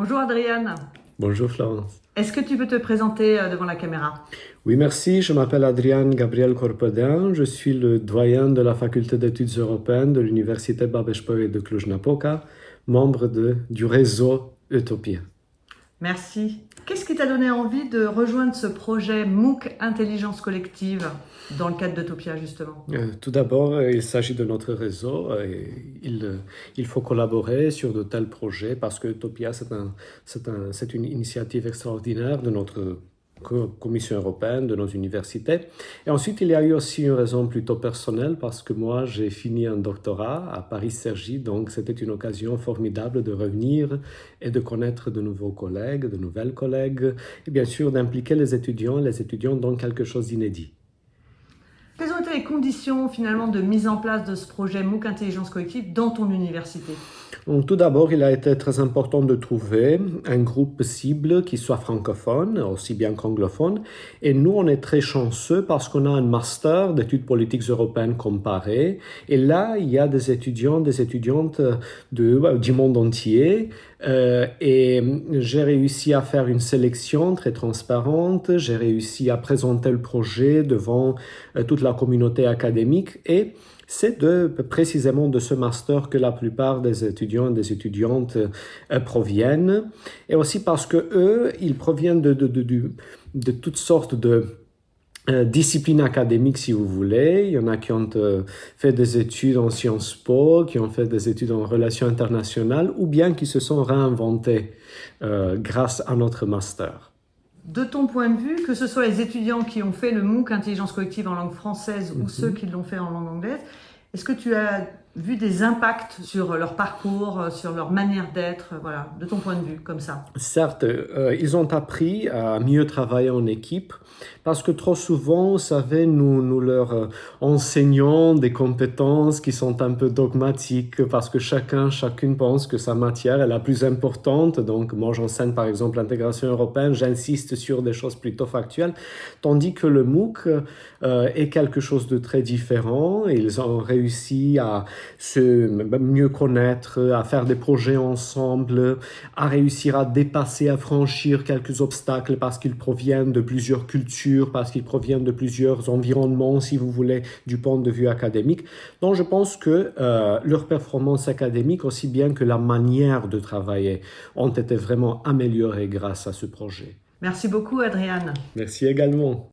Bonjour Adriane, Bonjour Florence. est-ce que tu peux te présenter devant la caméra? Oui, merci. Je m'appelle Adrian Gabriel Corpodin. Je suis le doyen de la faculté d'études européennes de l'Université Babeș-Bolyai de Cluj-Napoca, membre du réseau Utopia. Merci. Qu'est-ce qui t'a donné envie de rejoindre ce projet MOOC Intelligence Collective dans le cadre d'Utopia justement? Tout d'abord, il s'agit de notre réseau. Il faut collaborer sur de tels projets parce que Utopia, c'est une initiative extraordinaire de notre Commission européenne, de nos universités. Et ensuite, il y a eu aussi une raison plutôt personnelle parce que moi, j'ai fini un doctorat à Paris-Cergy, donc c'était une occasion formidable de revenir et de connaître de nouveaux collègues, de nouvelles collègues, et bien sûr d'impliquer les étudiants dans quelque chose d'inédit. Quelles ont été les conditions finalement de mise en place de ce projet MOOC Intelligence Collective dans ton université? Donc, tout d'abord, il a été très important de trouver un groupe cible qui soit francophone, aussi bien qu'anglophone. Et nous, on est très chanceux parce qu'on a un master d'études politiques européennes comparées. Et là, il y a des étudiants, des étudiantes du monde entier. Et j'ai réussi à faire une sélection très transparente. J'ai réussi à présenter le projet devant toute la communauté académique. Et c'est précisément de ce master que la plupart des étudiants et des étudiantes proviennent. Et aussi parce que eux, ils proviennent de toutes sortes de disciplines académiques, si vous voulez. Il y en a qui ont fait des études en Sciences Po, qui ont fait des études en relations internationales, ou bien qui se sont réinventés grâce à notre master. De ton point de vue, que ce soit les étudiants qui ont fait le MOOC Intelligence Collective en langue française ou ceux qui l'ont fait en langue anglaise, est-ce que tu as vu des impacts sur leur parcours, sur leur manière d'être, voilà, de ton point de vue, comme ça? Certes, ils ont appris à mieux travailler en équipe parce que trop souvent, vous savez, nous leur enseignons des compétences qui sont un peu dogmatiques parce que chacune pense que sa matière est la plus importante. Donc, moi, j'enseigne par exemple l'intégration européenne, j'insiste sur des choses plutôt factuelles, tandis que le MOOC est quelque chose de très différent. Ils ont réussi à se mieux connaître, à faire des projets ensemble, à réussir à dépasser, à franchir quelques obstacles parce qu'ils proviennent de plusieurs cultures, parce qu'ils proviennent de plusieurs environnements, si vous voulez, du point de vue académique. Donc je pense que leur performance académique, aussi bien que la manière de travailler, ont été vraiment améliorées grâce à ce projet. Merci beaucoup, Adriane. Merci également.